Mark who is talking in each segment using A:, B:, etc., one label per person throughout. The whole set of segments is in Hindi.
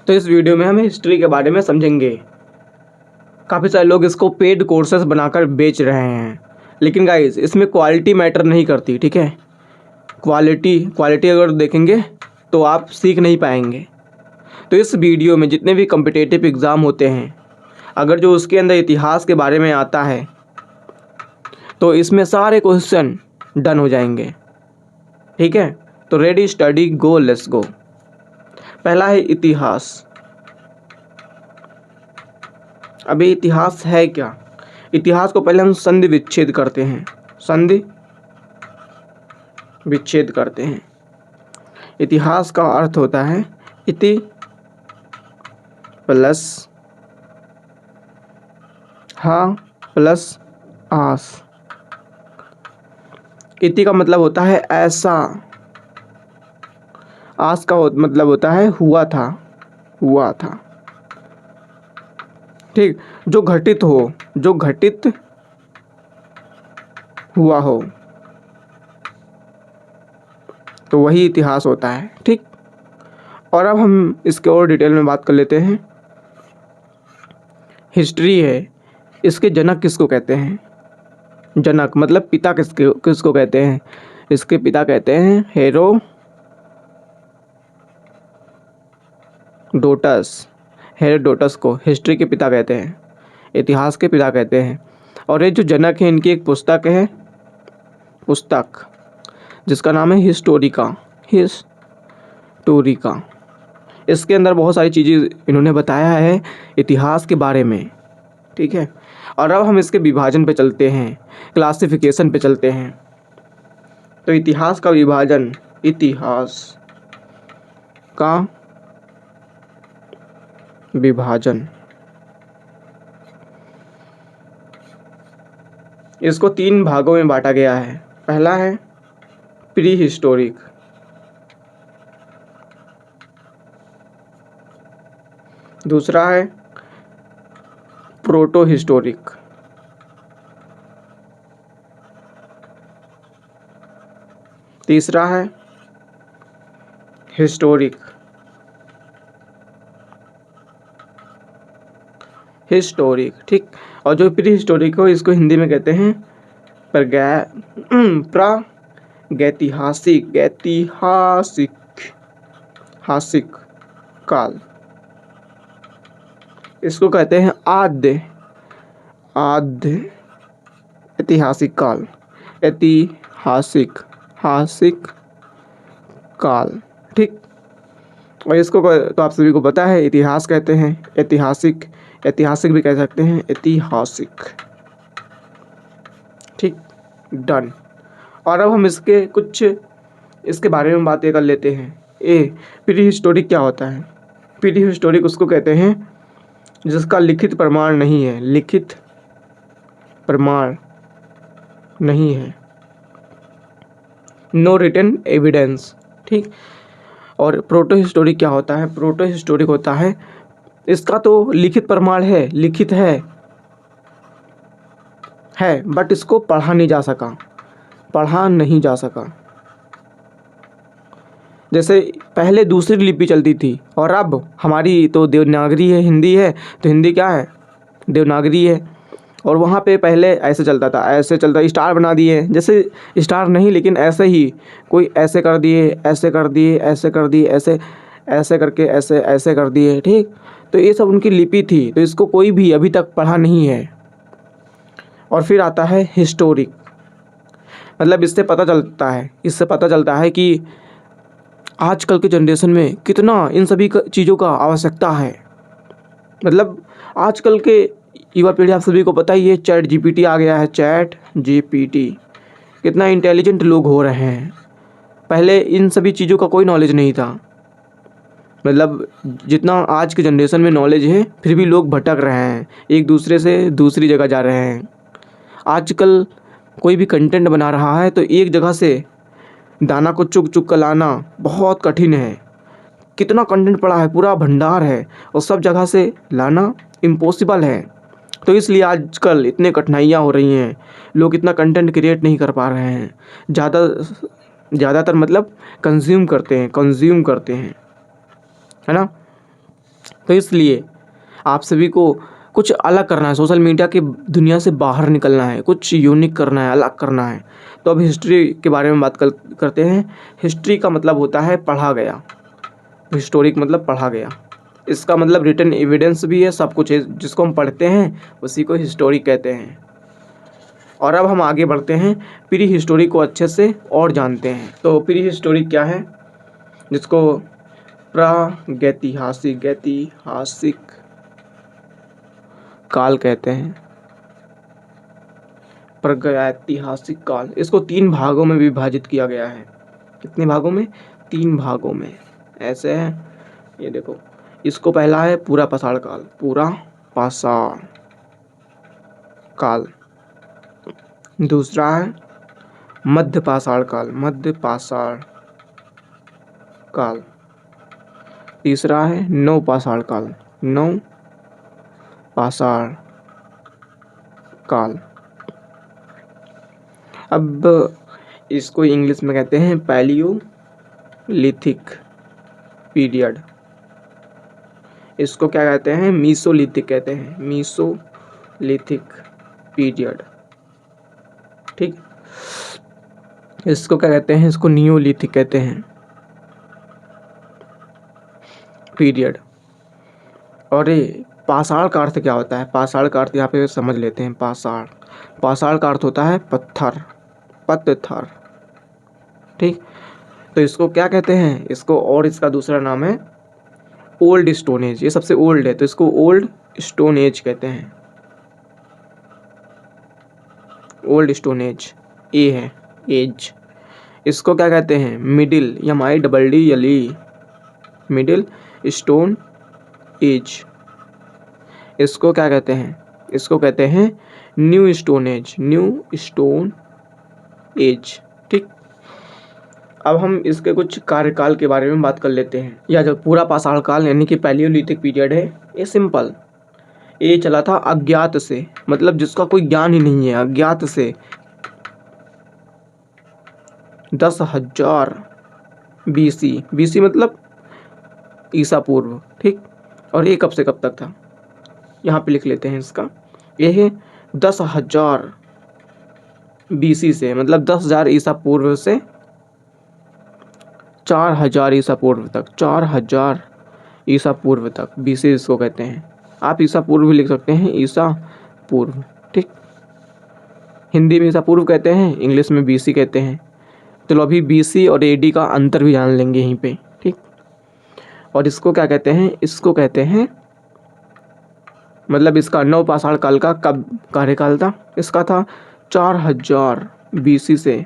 A: तो इस वीडियो में हम हिस्ट्री के बारे में समझेंगे। काफ़ी सारे लोग इसको पेड कोर्सेस बनाकर बेच रहे हैं, लेकिन गाइस इसमें क्वालिटी मैटर नहीं करती, ठीक है। क्वालिटी अगर देखेंगे तो आप सीख नहीं पाएंगे। तो इस वीडियो में जितने भी कॉम्पिटिटिव एग्ज़ाम होते हैं, अगर जो उसके अंदर इतिहास के बारे में आता है तो इसमें सारे क्वेश्चन डन हो जाएंगे, ठीक है। तो ready steady go let's go. पहला है इतिहास। अभी इतिहास है क्या? इतिहास को पहले हम संधि विच्छेद करते हैं। संधि विच्छेद करते हैं। इतिहास का अर्थ होता है इति प्लस हा प्लस आस। इति का मतलब होता है ऐसा, आस का मतलब होता है हुआ था, हुआ था, ठीक। जो घटित हो, जो घटित हुआ हो, तो वही इतिहास होता है, ठीक। और अब हम इसके और डिटेल में बात कर लेते हैं। हिस्ट्री है, इसके जनक किसको कहते हैं? जनक मतलब पिता किसको कहते हैं? इसके पिता कहते हैं हेरोडोटस। हेरोडोटस को हिस्ट्री के पिता कहते हैं, इतिहास के पिता कहते हैं। और ये जो जनक है, इनकी एक पुस्तक है, पुस्तक जिसका नाम है हिस्टोरिका। हिस्टोरिका, इसके अंदर बहुत सारी चीज़ें इन्होंने बताया है इतिहास के बारे में, ठीक है। और अब हम इसके विभाजन पे चलते हैं, क्लासिफिकेशन पे चलते हैं। तो इतिहास का विभाजन, इतिहास का विभाजन, इसको 3 भागों में बांटा गया है। पहला है प्री हिस्टोरिक, दूसरा है प्रोटो हिस्टोरिक, तीसरा है हिस्टोरिक। हिस्टोरिक, ठीक। और जो प्री हिस्टोरिक हो, इसको हिंदी में कहते हैं प्रागैतिहासिक, हासिक काल। इसको कहते हैं आद्य ऐतिहासिक काल, हासिक काल, ठीक। और इसको तो आप सभी को पता है, इतिहास कहते हैं ऐतिहासिक भी कह सकते हैं ऐतिहासिक, ठीक, डन। और अब हम इसके बारे में बातें कर लेते हैं। प्री हिस्टोरिक क्या होता है? प्री हिस्टोरिक उसको कहते हैं जिसका लिखित प्रमाण नहीं है, लिखित प्रमाण नहीं है, नो रिटन एविडेंस, ठीक। और प्रोटो हिस्टोरिक क्या होता है? प्रोटो हिस्टोरिक होता है इसका तो लिखित प्रमाण है, लिखित है बट इसको पढ़ा नहीं जा सका। जैसे पहले दूसरी लिपि चलती थी और अब हमारी तो देवनागरी है, हिंदी है, तो हिंदी क्या है? देवनागरी है। और वहाँ पे पहले ऐसे चलता था, स्टार बना दिए, जैसे स्टार नहीं लेकिन ऐसे ही कोई ऐसे कर दिए, ऐसे कर दिए, ऐसे कर दिए, ऐसे करके ऐसे कर दिए, ठीक। तो ये सब उनकी लिपि थी, तो इसको कोई भी अभी तक पढ़ा नहीं है। और फिर आता है हिस्टोरिक, मतलब इससे पता चलता है कि आजकल के जनरेशन में कितना इन सभी चीज़ों का आवश्यकता है। मतलब आजकल के युवा पीढ़ी, आप सभी को पता ही है, चैट जीपीटी आ गया है। चैट जीपीटी, कितना इंटेलिजेंट लोग हो रहे हैं। पहले इन सभी चीज़ों का कोई नॉलेज नहीं था। मतलब जितना आज के जनरेशन में नॉलेज है, फिर भी लोग भटक रहे हैं, एक दूसरे से दूसरी जगह जा रहे हैं। आजकल कोई भी कंटेंट बना रहा है तो एक जगह से दाना को चुग कर लाना बहुत कठिन है। कितना कंटेंट पड़ा है, पूरा भंडार है, और सब जगह से लाना इम्पॉसिबल है। तो इसलिए आजकल इतने कठिनाइयाँ हो रही हैं, लोग इतना कंटेंट क्रिएट नहीं कर पा रहे हैं। ज़्यादातर मतलब कंज्यूम करते हैं, है ना। तो इसलिए आप सभी को कुछ अलग करना है, सोशल मीडिया की दुनिया से बाहर निकलना है, कुछ यूनिक करना है, अलग करना है। तो अब हिस्ट्री के बारे में बात करते हैं। हिस्ट्री का मतलब होता है पढ़ा गया, हिस्टोरिक मतलब पढ़ा गया। इसका मतलब रिटन एविडेंस भी है, सब कुछ है, जिसको हम पढ़ते हैं उसी को हिस्टोरिक कहते हैं। और अब हम आगे बढ़ते हैं, प्री हिस्टोरिक को अच्छे से और जानते हैं। तो प्री हिस्टोरिक क्या है, जिसको प्रागैतिहासिक काल कहते हैं। प्रागैतिहासिक काल, इसको 3 भागों में विभाजित किया गया है। कितने भागों में? 3 भागों में। ऐसे है, ये देखो, इसको पहला है पूरा पाषाण काल, पूरा पाषाण काल। दूसरा है मध्य पाषाण काल, मध्य पाषाण काल। तीसरा है नव पाषाण काल, नव पाषाण काल। अब इसको इंग्लिश में कहते हैं पैलियोलिथिक पीरियड। इसको क्या कहते हैं? मीसोलिथिक कहते हैं, मीसोलिथिक पीरियड। ठीक, इसको क्या कहते हैं? इसको नियोलिथिक कहते हैं पीरियड। और ये पाषाण का अर्थ क्या होता है? पाषाण का अर्थ यहाँ पे समझ लेते हैं। पाषाण, पाषाण का अर्थ होता है पत्थर, पत्थर। ठीक, तो इसको क्या कहते हैं? इसको, और इसका दूसरा नाम है ओल्ड स्टोन एज। ये सबसे ओल्ड है तो इसको ओल्ड स्टोन एज कहते हैं। ओल्ड स्टोन एज, ए है एज। इसको क्या कहते हैं? Middle, MIDDLE, middle stone age. इसको क्या कहते हैं? इसको कहते हैं new stone age, new stone age. ठीक, अब हम इसके कुछ कार्यकाल के बारे में बात कर लेते हैं। यह जो पूरा पाषाण काल यानी कि पैलियोलिथिक पीरियड है, ये सिंपल, ये चला था अज्ञात से, मतलब जिसका कोई ज्ञान ही नहीं है, अज्ञात से 10,000 BC मतलब ईसा पूर्व। ठीक, और ये कब से कब तक था? यहाँ पे लिख लेते हैं इसका। ये है 10,000 BC से, मतलब 10,000 ईसा पूर्व से 4,000 ईसा पूर्व तक, 4,000 ईसा पूर्व तक BC इसको कहते हैं। आप ईसा पूर्व भी लिख सकते हैं, ईसा पूर्व। ठीक, हिंदी में ईसा पूर्व कहते हैं, इंग्लिश में BC कहते हैं। चलो अभी BC और AD का अंतर भी जान लेंगे यहीं पे। ठीक, और इसको क्या कहते हैं? इसको कहते हैं, मतलब इसका नव पाषाण काल का कब कार्यकाल था? इसका था 4,000 BC से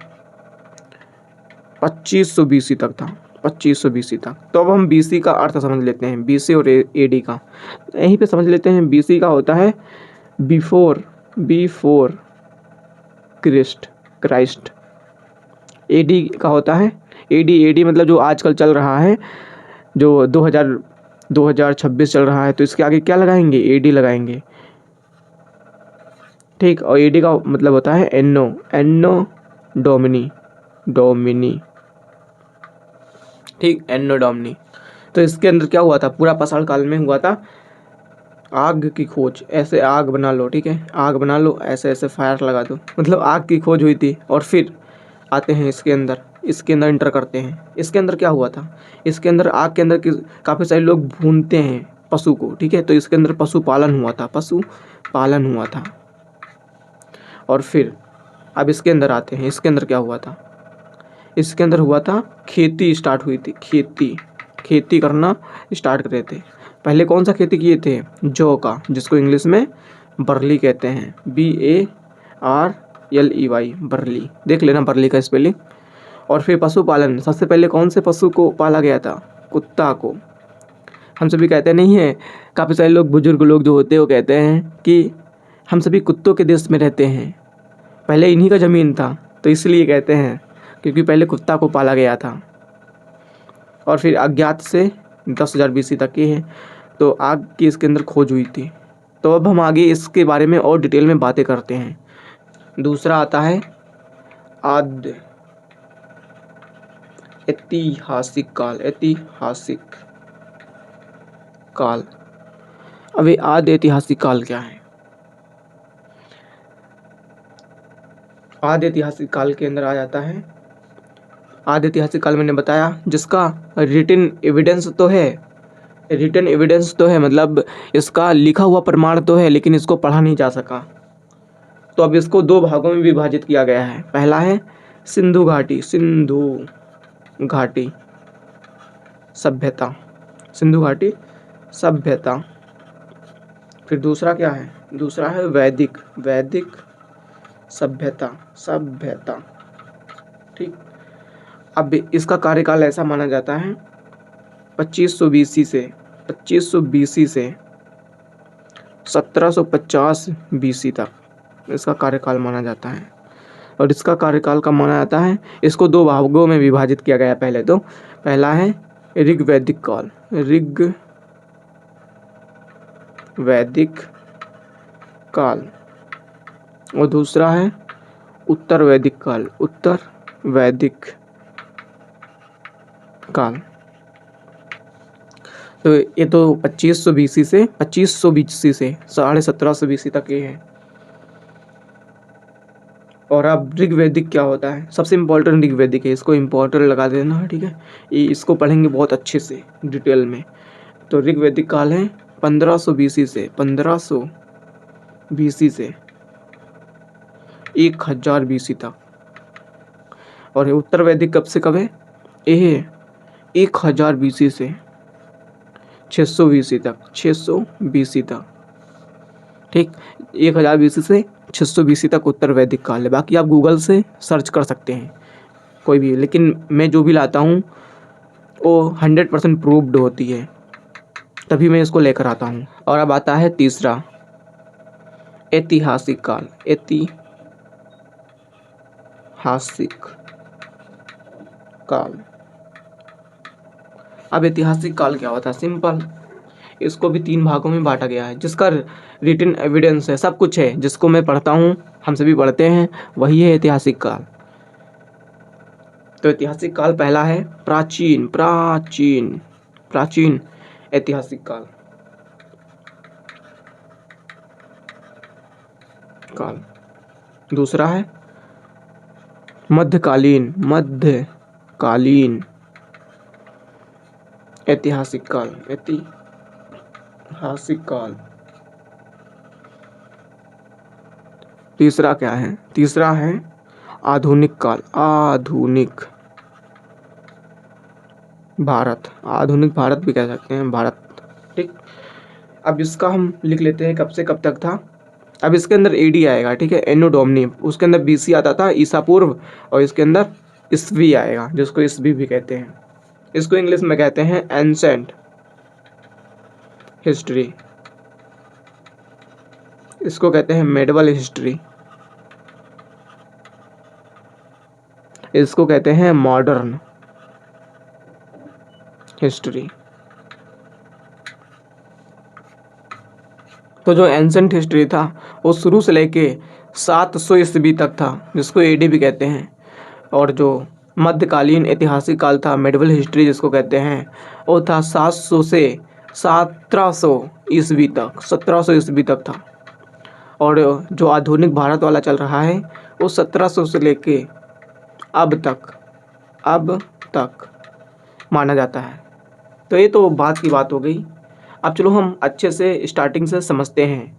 A: 2500 BC तक था, 2500 BC तक। तो अब हम BC का अर्थ समझ लेते हैं, BC और AD का। यहीं पे समझ लेते हैं। BC का होता है बिफोर क्राइस्ट। AD का होता है AD मतलब जो आजकल चल रहा है, जो 2026 चल रहा है, तो इसके आगे क्या लगाएंगे? AD लगाएंगे। ठीक, और AD का मतलब होता है एन्नो डोमिनी। ठीक, एन्नो डोमिनी। तो इसके अंदर क्या हुआ था? पूरा पाषाण काल में हुआ था आग की खोज। ऐसे आग बना लो, ठीक है, आग बना लो, ऐसे ऐसे फायर लगा दो, मतलब आग की खोज हुई थी। और फिर आते हैं इसके अंदर एंटर करते हैं। इसके अंदर क्या हुआ था? इसके अंदर आग के अंदर काफ़ी सारे लोग भूनते हैं पशु को। ठीक है, तो इसके अंदर पशुपालन हुआ था। और फिर अब इसके अंदर आते हैं। इसके अंदर क्या हुआ था? इसके अंदर हुआ था खेती स्टार्ट हुई थी, खेती करना स्टार्ट कर रहे थे। पहले कौन सा खेती किए थे? जौ का, जिसको इंग्लिश में बरली कहते हैं, BARLEY, बरली। देख लेना बरली का स्पेलिंग। और फिर पशुपालन, सबसे पहले कौन से पशु को पाला गया था? कुत्ता को। हम सभी कहते नहीं हैं, काफ़ी सारे लोग, बुजुर्ग लोग जो होते हैं, वो कहते हैं कि हम सभी कुत्तों के देश में रहते हैं, पहले इन्हीं का ज़मीन था, तो इसलिए कहते हैं क्योंकि पहले कुत्ता को पाला गया था। और फिर अज्ञात से 10,000 BC तक की है, तो आग की इसके अंदर खोज हुई थी। तो अब हम आगे इसके बारे में और डिटेल में बातें करते हैं। दूसरा आता है आद्य ऐतिहासिक काल, अब ये आदि ऐतिहासिक काल क्या है? आदि ऐतिहासिक काल के अंदर आ जाता है, आदि ऐतिहासिक काल मैंने बताया जिसका रिटन एविडेंस तो है, रिटन एविडेंस तो है, मतलब इसका लिखा हुआ प्रमाण तो है, लेकिन इसको पढ़ा नहीं जा सका। तो अब इसको दो भागों में विभाजित किया गया है। पहला है सिंधु घाटी, सिंधु घाटी सभ्यता, सिंधु घाटी सभ्यता। फिर दूसरा क्या है? दूसरा है वैदिक, वैदिक सभ्यता, सभ्यता। ठीक। अब इसका कार्यकाल ऐसा माना जाता है 2500 बीसी से 1750 बीसी तक इसका कार्यकाल माना जाता है। और इसका कार्यकाल कब माना जाता है? इसको दो भागों में विभाजित किया गया है। पहले तो पहला है ऋग वैदिक काल, ऋग वैदिक काल, और दूसरा है उत्तर वैदिक काल, उत्तर वैदिक काल। तो ये तो 2500 बीसी से 2500 बीसी से 1750 बीसी तक ये है। और अब ऋग्वैदिक क्या होता है? सबसे इम्पोर्टेंट ऋग्वैदिक है, इसको इम्पोर्टेंट लगा देना, ठीक है। ये इसको पढ़ेंगे बहुत अच्छे से डिटेल में। तो ऋग्वैदिक काल है 1500 बीसी से 1500 बीसी से 1000 बीसी तक। और उत्तर वैदिक कब से कब है? ये 1000 बीसी से 600 बीसी तक, 600 बीसी तक। ठीक, 1000 बीसी से 600 बीसी तक उत्तर वैदिक काल है। बाकी आप गूगल से सर्च कर सकते हैं कोई भी, लेकिन मैं जो भी लाता हूँ वो 100% प्रूव्ड होती है, तभी मैं इसको लेकर आता हूँ। और अब आता है तीसरा ऐतिहासिक काल, ऐतिहासिक काल। अब ऐतिहासिक काल क्या होता है? सिंपल, इसको भी 3 भागों में बांटा गया है। जिसका रिटन एविडेंस है, सब कुछ है, जिसको मैं पढ़ता हूँ, हम सभी पढ़ते हैं, वही है ऐतिहासिक काल। तो ऐतिहासिक काल पहला है प्राचीन, प्राचीन, प्राचीन ऐतिहासिक काल, काल। दूसरा है मध्यकालीन, मध्यकालीन ऐतिहासिक काल, ऐतिहासिक काल। तीसरा क्या है? तीसरा है आधुनिक काल, आधुनिक भारत, आधुनिक भारत भी कह सकते हैं, भारत। ठीक। अब इसका हम लिख लेते हैं कब से कब तक था। अब इसके अंदर एडी आएगा, ठीक है, एनो डोमनी। उसके अंदर बीसी आता था, ईसा पूर्व, और इसके अंदर ईस्वी आएगा, जिसको ईस्वी भी कहते हैं। इसको इंग्लिश में कहते हैं एंसेंट हिस्ट्री, इसको कहते हैं मेडिवल हिस्ट्री, इसको कहते हैं मॉडर्न हिस्ट्री। तो जो एंसेंट हिस्ट्री था वो शुरू से लेके 700 ईस्वी तक था, जिसको एडी भी कहते हैं। और जो मध्यकालीन ऐतिहासिक काल था, मेडिवल हिस्ट्री जिसको कहते हैं, वो था 700 से 1700 ईस्वी तक, 1700 ईस्वी तक था। और जो आधुनिक भारत वाला चल रहा है वो 1700 से लेके अब तक माना जाता है। तो ये तो बात की बात हो गई। अब चलो हम अच्छे से स्टार्टिंग से समझते हैं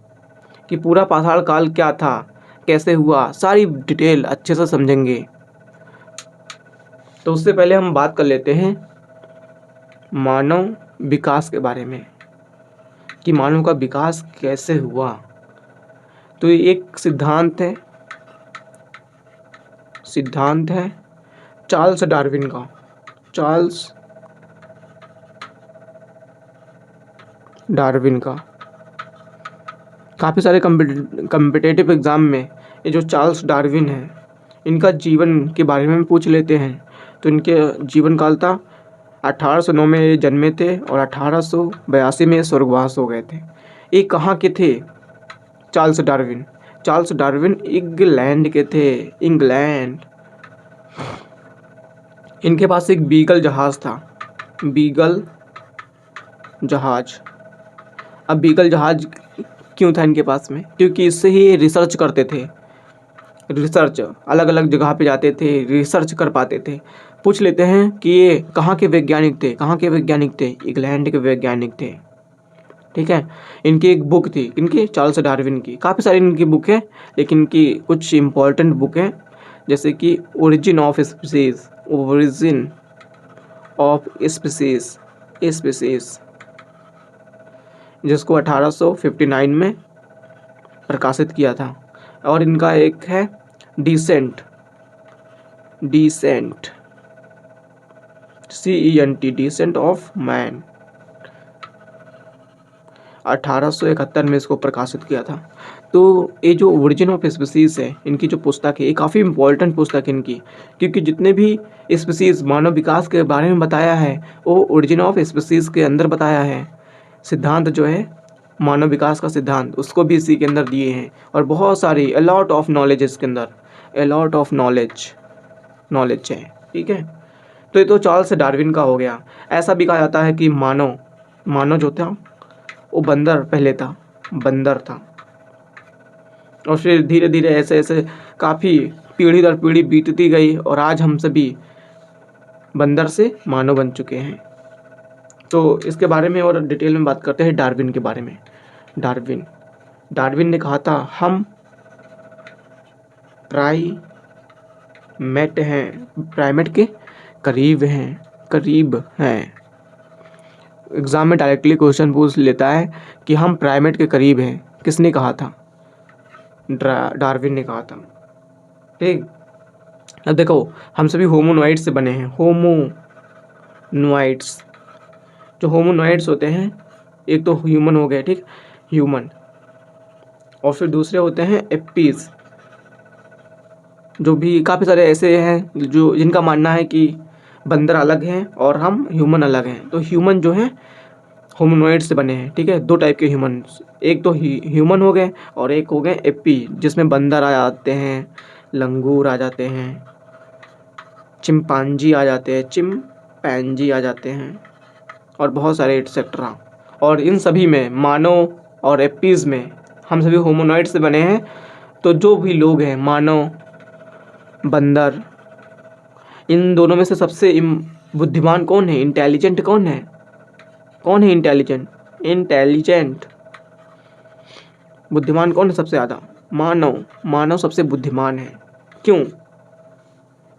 A: कि पूरा पाषाण काल क्या था, कैसे हुआ, सारी डिटेल अच्छे से समझेंगे। तो उससे पहले हम बात कर लेते हैं मानव विकास के बारे में, कि मानव का विकास कैसे हुआ। तो ये एक सिद्धांत है चार्ल्स डार्विन का, चार्ल्स डार्विन का। काफ़ी सारे कम्पिटेटिव एग्ज़ाम में ये जो चार्ल्स डार्विन है, इनका जीवन के बारे में पूछ लेते हैं। तो इनके जीवन काल था 1809 में ये जन्मे थे और 1882 में स्वर्गवास हो गए थे। ये कहाँ के थे Charles Darwin? Charles Darwin England के थे, इंग्लैंड। इनके पास एक बीगल जहाज़ था, बीगल जहाज। अब बीगल जहाज़ क्यों था इनके पास में? क्योंकि इससे ही ये रिसर्च करते थे। रिसर्च अलग अलग जगह पे जाते थे, रिसर्च कर पाते थे। पूछ लेते हैं कि ये कहाँ के वैज्ञानिक थे? कहाँ के वैज्ञानिक थे? इंग्लैंड के वैज्ञानिक थे। ठीक है। इनकी एक बुक थी, इनकी चार्ल्स डार्विन की। काफ़ी सारी इनकी बुक है, लेकिन इनकी कुछ इम्पोर्टेंट बुक है, जैसे कि origin of species, origin of species, species, जिसको 1859 में प्रकाशित किया था। और इनका एक है descent, descent, CENT, descent of man, 1871 में इसको प्रकाशित किया था। तो ये जो ओरिजिन ऑफ स्पीसीज है, इनकी जो पुस्तक है, ये काफ़ी इंपॉर्टेंट पुस्तक है इनकी, क्योंकि जितने भी स्पीसीज मानव विकास के बारे में बताया है वो ओरिजिन ऑफ स्पीसीज के अंदर बताया है। सिद्धांत जो है मानव विकास का सिद्धांत, उसको भी इसी के अंदर दिए हैं। और बहुत सारी अलॉट ऑफ नॉलेज इसके अंदर, अलॉट ऑफ नॉलेज है। ठीक है। तो ये तो चार्ल्स डार्विन का हो गया। ऐसा भी कहा जाता है कि मानव जो था वो बंदर पहले था, बंदर था, और फिर धीरे धीरे ऐसे ऐसे काफ़ी पीढ़ी दर पीढ़ी बीतती गई और आज हम सभी बंदर से मानव बन चुके हैं। तो इसके बारे में और डिटेल में बात करते हैं डार्विन के बारे में। डार्विन ने कहा था हम प्राइमेट के करीब हैं। एग्ज़ाम में डायरेक्टली क्वेश्चन पूछ लेता है कि हम प्राइमेट के करीब हैं। किसने कहा था? डार्विन ने कहा था। ठीक। अब देखो, हम सभी होमोनॉइड्स से बने हैं। होमोनॉइड्स, जो होमोनॉइड्स होते हैं, एक तो ह्यूमन हो गए, ठीक, ह्यूमन, और फिर दूसरे होते हैं एप्पीज, जो भी काफ़ी सारे ऐसे हैं जो जिनका मानना है कि बंदर अलग हैं और हम ह्यूमन अलग हैं। तो ह्यूमन जो हैं होमोनॉइड से बने हैं। ठीक है। दो टाइप के ह्यूमन, एक तो ह्यूमन हो गए और एक हो गए एप्पी, जिसमें बंदर आ जाते हैं, लंगूर आ जाते हैं, चिंपांजी आ जाते हैं और बहुत सारे एटसेट्रा। और इन सभी में, मानव और एप्पीज में, हम सभी होमोनॉइड से बने हैं। तो जो भी लोग हैं, मानव, बंदर, इन दोनों में से सबसे बुद्धिमान कौन है? इंटेलिजेंट कौन है? इंटेलिजेंट बुद्धिमान कौन है सबसे ज़्यादा? मानव सबसे बुद्धिमान है। क्यों?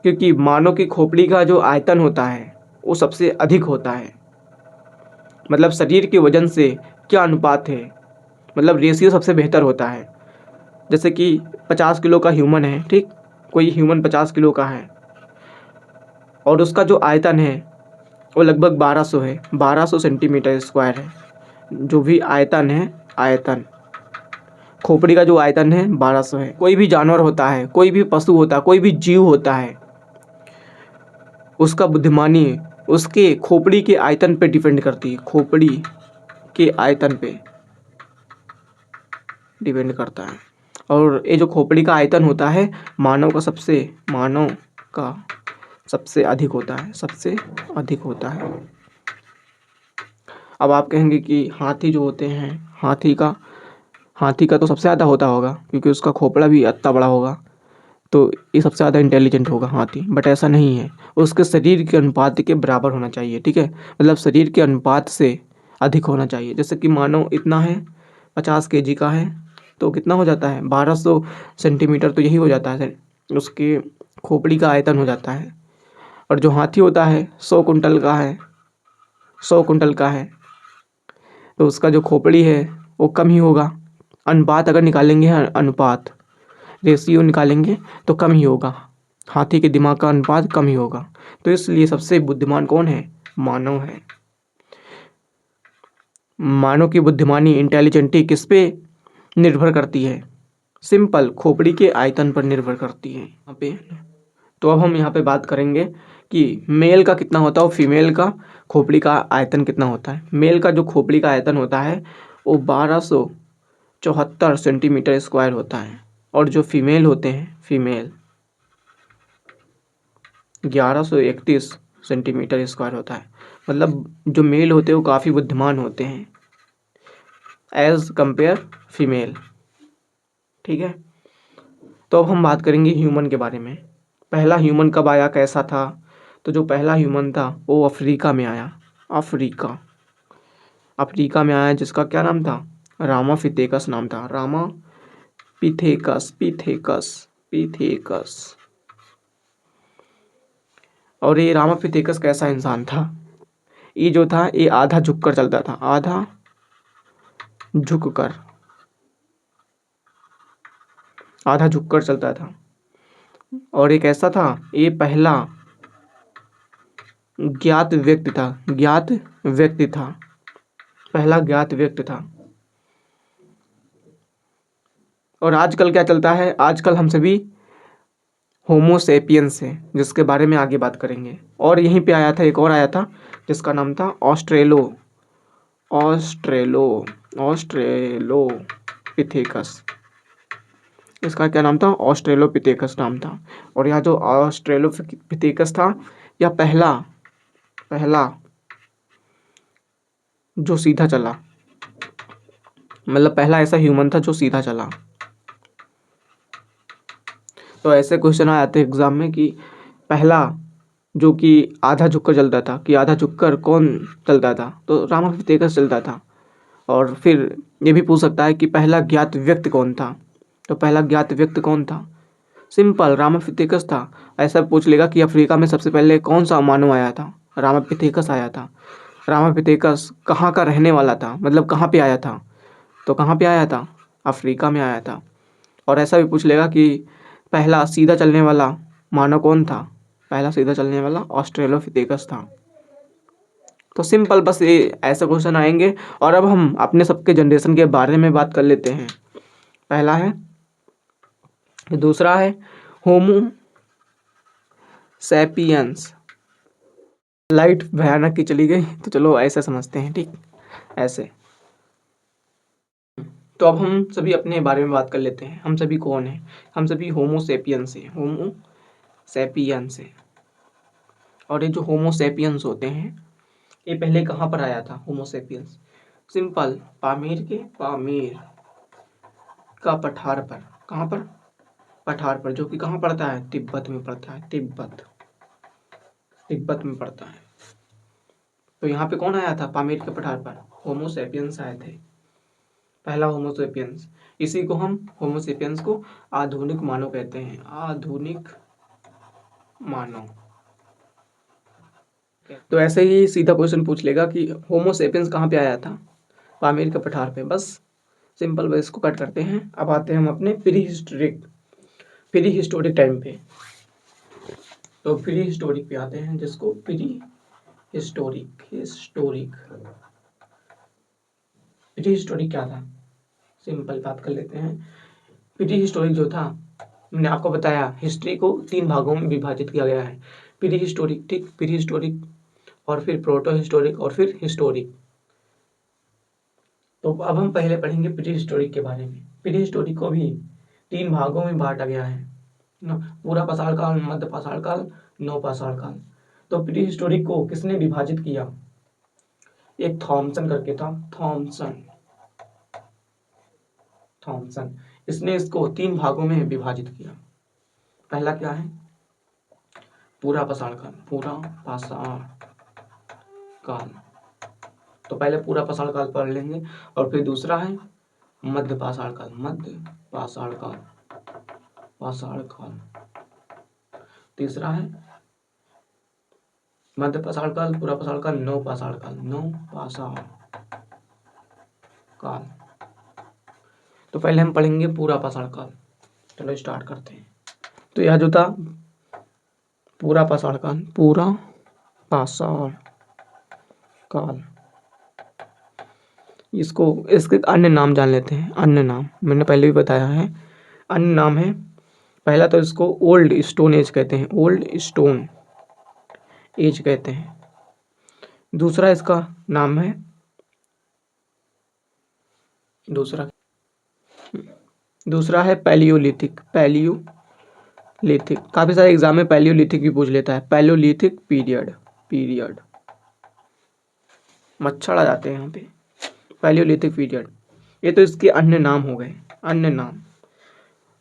A: क्योंकि मानव की खोपड़ी का जो आयतन होता है वो सबसे अधिक होता है। मतलब शरीर के वजन से क्या अनुपात है, मतलब रेशियो सबसे बेहतर होता है। जैसे कि 50 किलो का ह्यूमन है, ठीक, कोई ह्यूमन 50 किलो का है और उसका जो आयतन है वो लगभग 1200 है, 1200 सेंटीमीटर स्क्वायर है। जो भी आयतन है, आयतन, खोपड़ी का जो आयतन है 1200 है। कोई भी जानवर होता है, कोई भी पशु होता है, कोई भी जीव होता है, उसका बुद्धिमानी उसके खोपड़ी के आयतन पे डिपेंड करती है। खोपड़ी के आयतन पे डिपेंड करता है। और ये जो खोपड़ी का आयतन होता है मानव का सबसे अधिक होता है। अब आप कहेंगे कि हाथी जो होते हैं, हाथी का तो सबसे ज़्यादा होता होगा, क्योंकि उसका खोपड़ा भी इतना बड़ा होगा, तो ये सबसे ज़्यादा इंटेलिजेंट होगा हाथी। बट ऐसा नहीं है, उसके शरीर के अनुपात के बराबर होना चाहिए। ठीक है। मतलब शरीर के अनुपात से अधिक होना चाहिए। जैसे कि मानो इतना है, 50 kg का है, तो कितना हो जाता है? 1200 सेंटीमीटर, तो यही हो जाता है, उसके खोपड़ी का आयतन हो जाता है। और जो हाथी होता है 100 कुंटल का है, तो उसका जो खोपड़ी है वो कम ही होगा। अनुपात अगर निकालेंगे, रेशियो निकालेंगे तो कम ही होगा। हाथी के दिमाग का अनुपात कम ही होगा। तो इसलिए सबसे बुद्धिमान कौन है? मानव है। मानव की बुद्धिमानी, इंटेलिजेंटी किस पे निर्भर करती है? सिंपल, खोपड़ी के आयतन पर निर्भर करती है यहाँ पे। तो अब हम यहाँ पे बात करेंगे कि मेल का कितना होता है और फीमेल का खोपड़ी का आयतन कितना होता है। मेल का जो खोपड़ी का आयतन होता है वो 1274 सेंटीमीटर स्क्वायर होता है, और जो फीमेल होते हैं, फीमेल 1131 सेंटीमीटर स्क्वायर होता है। मतलब जो मेल होते हैं वो काफ़ी बुद्धिमान होते हैं। As compare female. ठीक है, तो अब हम बात करेंगे ह्यूमन के बारे में। पहला ह्यूमन कब आया, कैसा था? तो जो पहला ह्यूमन था वो अफ्रीका में आया। अफ्रीका में आया, जिसका क्या नाम था? रामाफिथेकस नाम था। पिथेकस। और ये रामाफिथेकस कैसा इंसान था? ये जो था ये आधा झुककर चलता था, आधा झुककर चलता था। और ये कैसा था? ये पहला ज्ञात व्यक्ति था। और आजकल क्या चलता है? आजकल हम सभी होमो सेपियंस है, जिसके बारे में आगे बात करेंगे। और यहीं पे आया था, एक और आया था जिसका नाम था ऑस्ट्रेलोपिथेकस। इसका क्या नाम था? ऑस्ट्रेलोपिथेकस नाम था। और यह जो ऑस्ट्रेलोपिथेकस था, यह पहला जो सीधा चला, मतलब पहला ऐसा ह्यूमन था जो सीधा चला। तो ऐसे क्वेश्चन आ जाते हैं एग्जाम में कि पहला जो कि आधा झुककर चलता था, कि आधा झुककर कौन चलता था? तो रामाफिथेकस चलता था। और फिर ये भी पूछ सकता है कि पहला ज्ञात व्यक्ति कौन था? तो पहला ज्ञात व्यक्ति कौन था? सिंपल, रामाफिथेकस था। ऐसा पूछ लेगा कि अफ्रीका में सबसे पहले कौन सा मानव आया था? रामाफिथेकस आया था। रामाफिथेकस कहाँ का रहने वाला था, मतलब कहाँ पे आया था? तो कहाँ पे आया था? अफ्रीका में आया था। और ऐसा भी पूछ लेगा कि पहला सीधा चलने वाला मानव कौन था? पहला सीधा चलने वाला ऑस्ट्रेलोपिथेकस था। तो सिंपल, बस ये ऐसे क्वेश्चन आएंगे। और अब हम अपने सबके जनरेशन के बारे में बात कर लेते हैं। पहला है, दूसरा है होमो सैपियंस। लाइट भयानक की चली गई, तो चलो ऐसे समझते हैं। ठीक, ऐसे। तो अब हम सभी अपने बारे में बात कर लेते हैं। हम सभी कौन हैं? हम सभी होमो सेपियंस हैं। और ये जो होमो सेपियंस होते हैं, ये पहले कहाँ पर आया था? होमो सेपियंस सिंपल, पामीर का पठार पर। कहाँ पर? पठार पर, जो कि कहाँ पड़ता है? तिब्बत में पड़ता है। तिब्बत में पड़ता है। तो यहाँ पे कौन आया था? पामीर के पठार पर होमो सेपियंस आए थे, पहला होमो सेपियंस। इसी को हम होमो सेपियंस को आधुनिक मानव कहते हैं। आधुनिक मानव। तो ऐसे ही सीधा क्वेश्चन पूछ लेगा कि होमो सेपियंस कहाँ पे आया था? पामीर के पठार पे। बस सिंपल, बस इसको कट करते हैं। अब आते हैं हम अपने प्री हिस्टोरिक टाइम पे। तो प्री हिस्टोरिक पे आते हैं, जिसको प्री हिस्टोरिक क्या था? सिंपल बात कर लेते हैं। प्री हिस्टोरिक जो था, मैंने आपको बताया हिस्ट्री को 3 भागों में विभाजित किया गया है। प्री हिस्टोरिक, ठीक, प्री हिस्टोरिक, और फिर प्रोटो हिस्टोरिक, और फिर हिस्टोरिक। तो अब हम पहले पढ़ेंगे प्री हिस्टोरिक के बारे में। प्री हिस्टोरिक को भी 3 भागों में बांटा गया है ना, पूरा पाषाण काल, मध्य पाषाण काल, नव पाषाण काल। तो प्री हिस्टोरिक को किसने विभाजित किया? एक थॉमसन करके था, थॉमसन। इसने इसको 3 भागों में विभाजित किया। पहला क्या है? पूरा पाषाण काल। तो पहले पूरा पाषाण काल पढ़ लेंगे। और फिर दूसरा है मध्य पाषाण काल। तीसरा है मध्य पाषाण काल, पूरा पाषाण काल, नव पाषाण काल। तो पहले हम पढ़ेंगे पूरा पाषाण काल। चलो स्टार्ट करते हैं। तो यह जो था पूरा पाषाण काल, इसके अन्य नाम जान लेते हैं। अन्य नाम मैंने पहले भी बताया है। अन्य नाम है, पहला तो इसको ओल्ड स्टोन एज कहते हैं। दूसरा इसका नाम है, दूसरा है पैलियोलिथिक। काफी सारे एग्जाम में पैलियोलिथिक भी पूछ लेता है। Palaeolithic period. मच्छर आ जाते हैं यहाँ पे। Palaeolithic period. ये तो इसके अन्य नाम हो गए, अन्य नाम।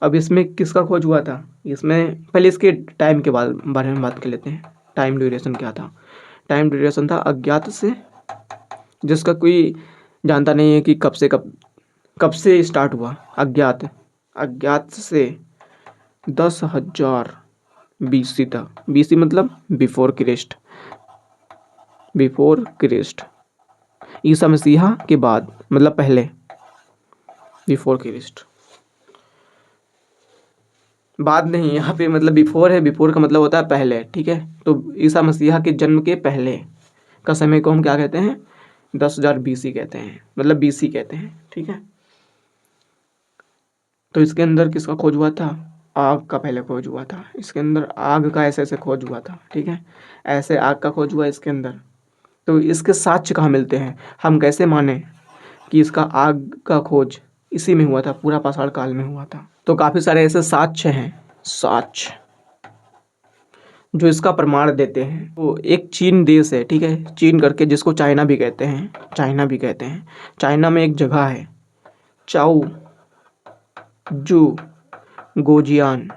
A: अब इसमें किसका खोज हुआ था? इसमें पहले इसके टाइम के बारे में बात कर लेते हैं। टाइम ड्यूरेशन क्या था? टाइम ड्यूरेशन था अज्ञात से, जिसका कोई जानता नहीं है कि कब से स्टार्ट हुआ। अज्ञात से 10,000 BC था। BC मतलब बिफोर क्रिस्ट, ईसा मसीहा के बाद, मतलब पहले, बिफोर क्रिस्ट। बाद नहीं, यहाँ पे मतलब बिफोर है, बिफोर का मतलब होता है पहले, ठीक है। तो ईसा मसीहा के जन्म के पहले का समय को हम क्या कहते हैं? 10,000 BC कहते हैं, मतलब BC कहते हैं, ठीक है। तो इसके अंदर किसका खोज हुआ था? आग का पहले खोज हुआ था। इसके अंदर आग का ऐसे खोज हुआ था, ठीक है। ऐसे आग का खोज हुआ इसके अंदर। तो इसके साक्ष्य कहाँ मिलते हैं? हम कैसे माने कि इसका आग का खोज इसी में हुआ था, पूरा पाषाण काल में हुआ था? तो काफ़ी सारे ऐसे साक्ष्य हैं, साक्ष्य जो इसका प्रमाण देते हैं। वो एक चीन देश है, ठीक है, चीन करके, जिसको चाइना भी कहते हैं, चाइना में एक जगह है, चाउ जू गोजियान,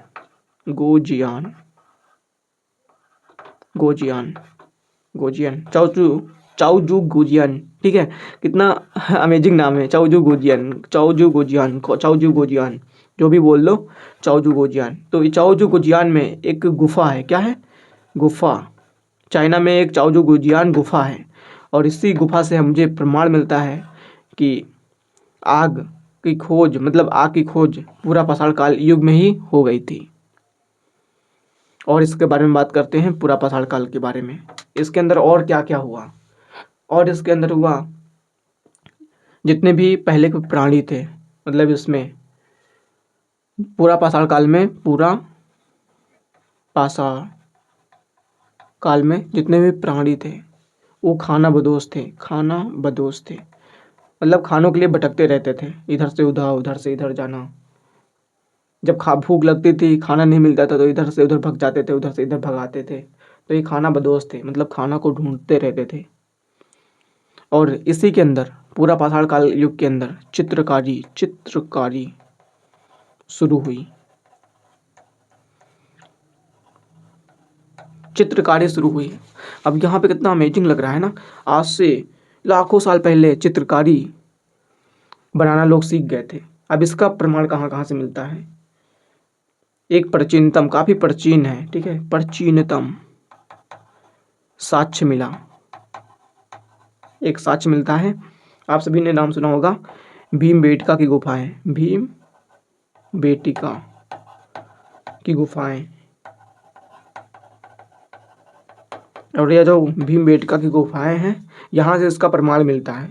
A: चाउजू गोजियान, ठीक है। कितना अमेजिंग नाम है, चाउजू गोजियान, जो भी बोल लो, चाउजू गोजियान। तो ये चाउजू गोजियान में एक गुफा है। क्या है? गुफा। चाइना में एक चाउजू गोजियान गुफा है, और इसी गुफा से मुझे प्रमाण मिलता है कि आग की खोज पूरा पाषाण काल युग में ही हो गई थी। और इसके बारे में बात करते हैं, पूरा पाषाण काल के बारे में। इसके अंदर और क्या क्या हुआ? और इसके अंदर हुआ, जितने भी पहले के प्राणी थे, मतलब इसमें पूरा पाषाण काल में, पूरा पाषाण काल में जितने भी प्राणी थे वो खाना बदोश थे, मतलब खानों के लिए भटकते रहते थे, इधर से इधर जाना। जब भूख लगती थी, खाना नहीं मिलता था, तो इधर से उधर भग जाते थे, उधर से इधर भगाते थे। तो ये खाना बदोश थे, मतलब खाना को ढूंढते रहते थे। और इसी के अंदर, पूरा पाषाण काल युग के अंदर चित्रकारी शुरू हुई। अब यहाँ पे कितना अमेजिंग लग रहा है ना। आज से लाखों साल पहले चित्रकारी बनाना लोग सीख गए थे। अब इसका प्रमाण कहाँ कहाँ से मिलता है? एक प्राचीनतम, काफी प्राचीन है, ठीक है, प्राचीनतम साक्ष्य मिला, एक साक्ष्य मिलता है। आप सभी ने नाम सुना होगा, भीमबेटका की गुफाएं, भीमबेटका की गुफाएं। और यह जो भीमबेटका की गुफाएं हैं, यहाँ से इसका प्रमाण मिलता है।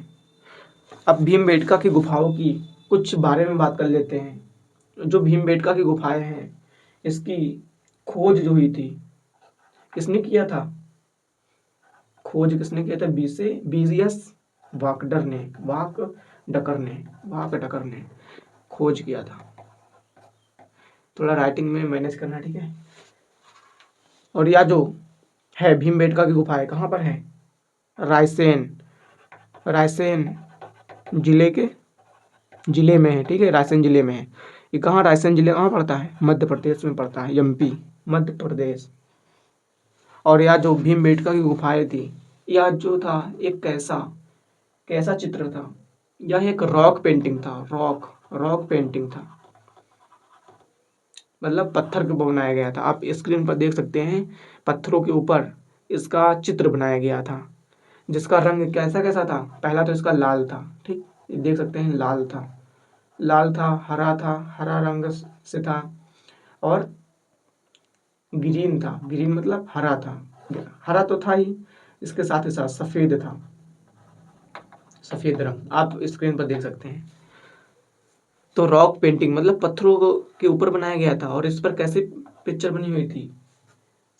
A: अब भीमबेटका की गुफाओं की कुछ बारे में बात कर लेते हैं। जो भीमबेटका की गुफाएं हैं, इसकी खोज जो हुई थी, किसने किया था? बीजीएस वाकडकर ने खोज किया था। थोड़ा राइटिंग में मैनेज करना, ठीक है। और यह जो है भीमबेटका की गुफाएं कहाँ पर है? रायसेन जिले में है, ठीक है, रायसेन जिले में है। ये कहाँ, रायसेन जिले कहाँ पड़ता है? मध्य प्रदेश में पड़ता है, MP, मध्य प्रदेश। और यह जो भीमबेटका की गुफाएं थी, यह जो था एक कैसा चित्र था? यह एक रॉक पेंटिंग था, मतलब पत्थर के बनाया गया था। आप स्क्रीन पर देख सकते हैं, पत्थरों के ऊपर इसका चित्र बनाया गया था, जिसका रंग कैसा था? पहला तो इसका लाल था, ठीक, देख सकते हैं, लाल था, हरा रंग से था, और ग्रीन मतलब हरा था, हरा तो था ही, इसके साथ ही साथ सफेद था, सफेद रंग आप स्क्रीन पर देख सकते हैं। तो रॉक पेंटिंग मतलब पत्थरों के ऊपर बनाया गया था। और इस पर कैसे पिक्चर बनी हुई थी?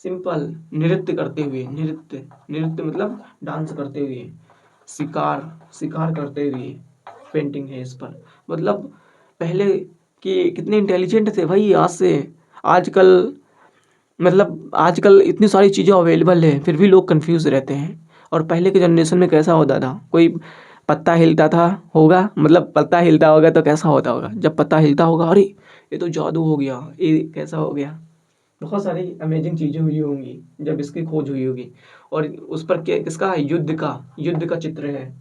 A: सिंपल, नृत्य करते हुए, नृत्य मतलब डांस करते हुए, शिकार करते हुए पेंटिंग है इस पर। मतलब पहले के कितने इंटेलिजेंट थे भाई। आजकल इतनी सारी चीज़ें अवेलेबल है, फिर भी लोग कंफ्यूज रहते हैं। और पहले के जनरेशन में कैसा होता था, कोई पत्ता हिलता था होगा, मतलब पत्ता हिलता होगा तो कैसा होता होगा, जब पत्ता हिलता होगा अरे ये तो जादू हो गया, ये कैसा हो गया, बहुत सारी अमेजिंग चीज़ें हुई होंगी जब इसकी खोज हुई होगी। और उस पर क्या किसका है, युद्ध का चित्र है,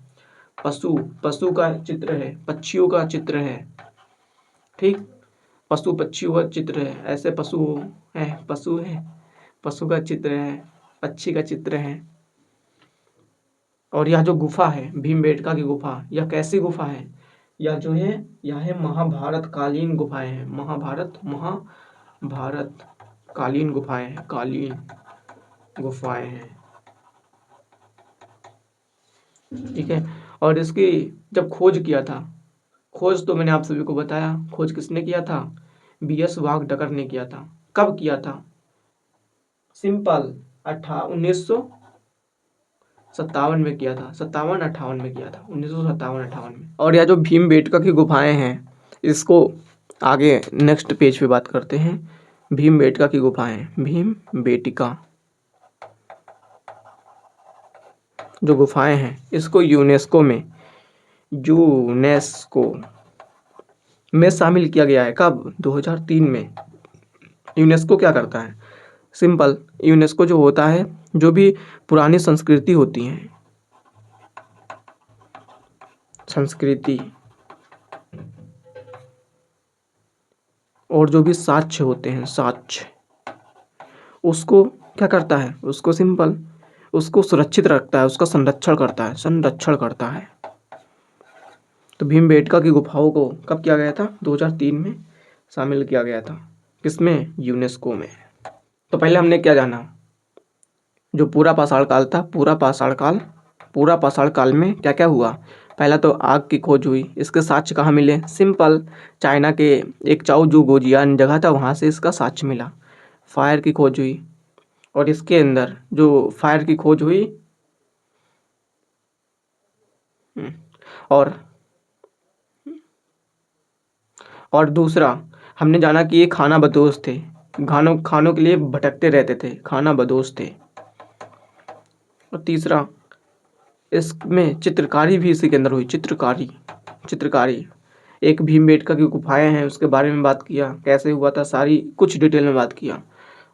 A: पशु का चित्र है, पक्षियों का चित्र है, ठीक, पशु पक्षियों का चित्र है, ऐसे पशु है, पशु का चित्र है, पक्षी का चित्र है। और यह जो गुफा है भीमबेटका की गुफा, यह कैसी गुफा है, यह जो है यह है महाभारत कालीन गुफाएं हैं, महाभारत कालीन गुफाएं हैं, कालीन गुफाएं हैं, ठीक है। और इसकी जब खोज किया था, खोज तो मैंने आप सभी को बताया, खोज किसने किया था, BS वाघडकर ने किया था। कब किया था, सिंपल 1957 में किया था, 57-58 में किया था, 1957-58 में। और यह जो भीमबेटका की गुफाएं हैं, इसको आगे नेक्स्ट पेज पे बात करते हैं। भीमबेटका की गुफाएं, भीमबेटका जो गुफाएं हैं इसको यूनेस्को में शामिल किया गया है। कब, 2003 में। यूनेस्को क्या करता है, सिंपल, यूनेस्को जो होता है जो भी पुरानी संस्कृति होती हैं, संस्कृति और जो भी साक्ष्य होते हैं, साक्ष्य, उसको क्या करता है, उसको सिंपल उसको सुरक्षित रखता है, उसका संरक्षण करता है। तो भीमबेटका की गुफाओं को कब किया गया था, 2003 में शामिल किया गया था, किसमें, यूनेस्को में। तो पहले हमने क्या जाना, जो पूरा पाषाण काल था, पूरा पाषाण काल में क्या क्या हुआ। पहला तो आग की खोज हुई, इसके साक्ष्य कहाँ मिले, सिंपल चाइना के एक चाओजू गोजियान जगह था, वहाँ से इसका साक्ष्य मिला। फायर की खोज हुई, और इसके अंदर जो फायर की खोज हुई और दूसरा हमने जाना कि ये खानाबदोश थे, खानों के लिए भटकते रहते थे, खानाबदोश थे। और तीसरा इसमें चित्रकारी भी इसी के अंदर हुई, चित्रकारी एक भीमबेटका की गुफाएं हैं उसके बारे में बात किया, कैसे हुआ था, सारी कुछ डिटेल में बात किया।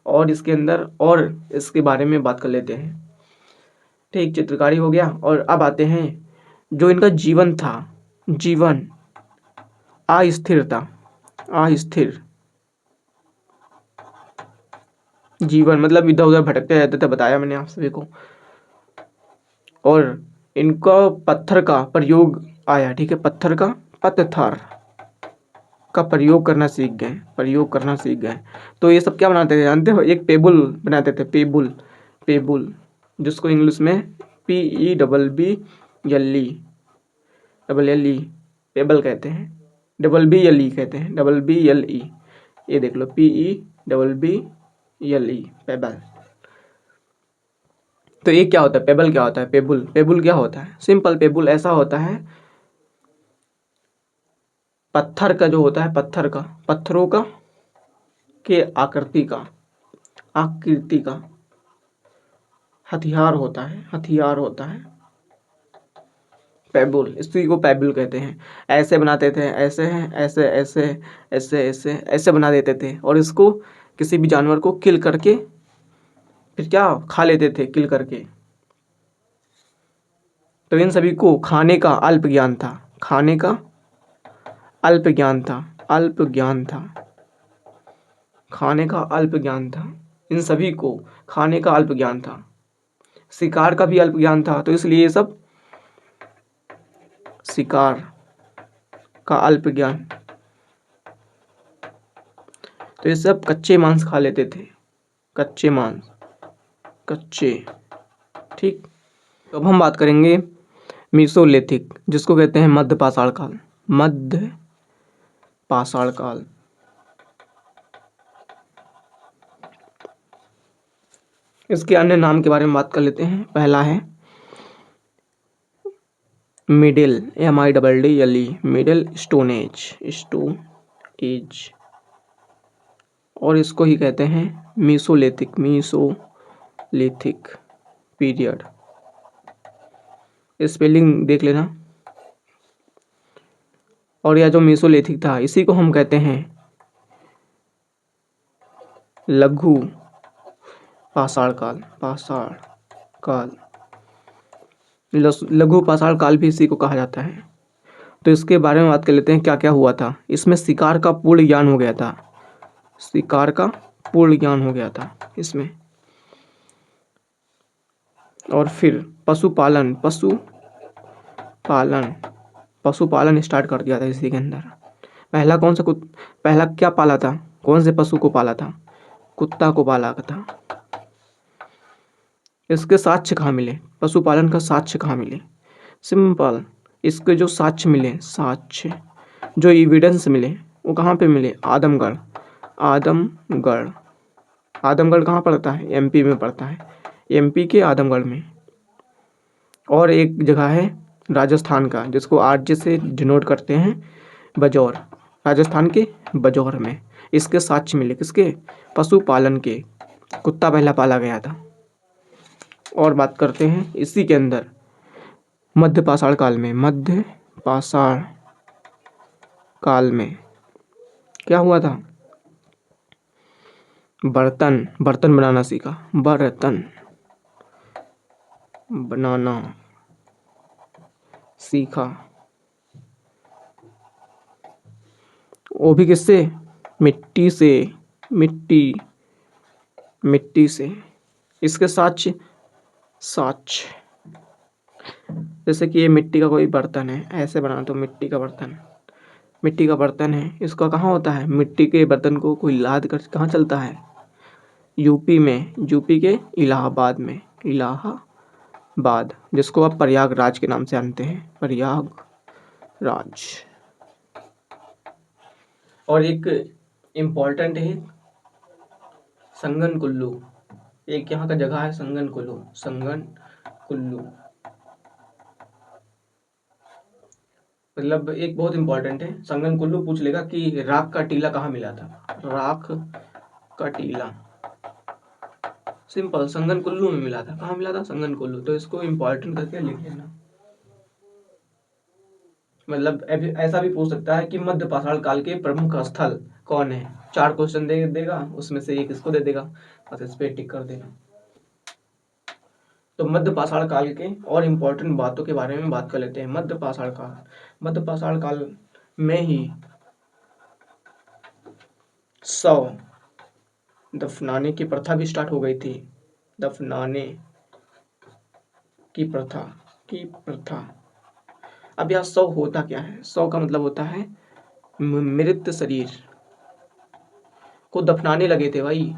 A: और इसके अंदर और इसके बारे में बात कर लेते हैं, ठीक, चित्रकारी हो गया। और अब आते हैं जो इनका जीवन था, जीवन अस्थिर था, अस्थिर जीवन मतलब इधर उधर भटकते रहते थे, बताया मैंने आप सभी को। और इनका पत्थर का प्रयोग आया, ठीक है, पत्थर का प्रयोग करना सीख गए। तो ये सब क्या बनाते थे जानते हो, एक पेबुल बनाते थे, पेबुल जिसको इंग्लिश में PEBBLE पेबल कहते हैं, BBLE ये देख लो, PEBBLE पेबल। तो ये क्या होता है, पेबल क्या होता है, पेबुल क्या होता है, सिंपल पेबुल ऐसा होता है, पत्थर का जो होता है, पत्थरों का के आकृति का हथियार होता है पेबुल, इसी को पेबुल कहते हैं। ऐसे बनाते थे, ऐसे हैं, ऐसे बना देते थे, और इसको किसी भी जानवर को किल करके फिर क्या खा लेते थे, किल करके। तो इन सभी को खाने का अल्प ज्ञान था, इन सभी को खाने का अल्प ज्ञान था, शिकार का भी अल्प ज्ञान था, तो इसलिए ये सब शिकार का अल्प ज्ञान, तो ये सब कच्चे मांस खा लेते थे, ठीक। तो अब हम बात करेंगे मीसोलिथिक, जिसको कहते हैं मध्य पाषाण काल। इसके अन्य नाम के बारे में बात कर लेते हैं। पहला है middle, MIDDLE, middle stone age, और इसको ही कहते हैं मीसोलिथिक पीरियड। स्पेलिंग देख लेना, और यह जो मेसोलिथिक था इसी को हम कहते हैं लघु पाषाण काल। लघु पाषाण काल भी इसी को कहा जाता है। तो इसके बारे में बात कर लेते हैं क्या क्या हुआ था। इसमें शिकार का पूर्ण ज्ञान हो गया था, शिकार का पूर्ण ज्ञान हो गया था इसमें। और फिर पशुपालन स्टार्ट कर दिया था इसी के अंदर। पहला क्या पाला था, कौन से पशु को पाला था, कुत्ता को पाला था। इसके साक्ष्य कहाँ मिले, पशुपालन का साक्ष्य कहाँ मिले, सिंपल इसके जो साक्ष्य मिले, जो एविडेंस मिले वो कहाँ पे मिले, आदमगढ़ कहाँ पड़ता है, एमपी में पड़ता है, एमपी के आदमगढ़ में। और एक जगह है राजस्थान का जिसको आरजे से डिनोट करते हैं, बजौर, राजस्थान के बजौर में इसके साक्ष्य मिले, किसके, पशुपालन के, कुत्ता पहला पाला गया था। और बात करते हैं इसी के अंदर मध्य पाषाण काल में क्या हुआ था, बर्तन बनाना सीखा, बर्तन बनाना सीखा। वो भी किससे, मिट्टी से। इसके साक्ष्य जैसे कि ये मिट्टी का कोई बर्तन है, ऐसे बना तो मिट्टी का बर्तन है। इसका कहाँ होता है, मिट्टी के बर्तन को कोई लाद कर कहाँ चलता है, यूपी के इलाहाबाद में, जिसको आप प्रयागराज के नाम से जानते हैं, प्रयागराज। और एक इम्पॉर्टेंट है संगन कुल्लू, एक यहाँ का जगह है संगन कुल्लू मतलब एक बहुत इंपॉर्टेंट है। संगन कुल्लू पूछ लेगा कि राख का टीला कहाँ मिला था, राख का टीला सिंपल संगन कुल्लू में मिला था। कहाँ मिला था, संगन कुल्लू। तो इसको इंपॉर्टेंट करके लिख लेना। मतलब ऐसा भी पूछ सकता है कि मध्य पाषाण काल के प्रमुख स्थल कौन है। 4 क्वेश्चन देगा, उसमें से एक इसको दे देगा, बस इस पे टिक कर देना। तो मध्य पाषाण काल के और इम्पोर्टेंट बातों के बारे में बात कर लेते हैं। मध्य पाषाण काल में ही शव दफनाने की प्रथा भी स्टार्ट हो गई थी। दफनाने की प्रथा। अब यह शव होता क्या है, शव का मतलब होता है मृत शरीर को दफनाने लगे थे भाई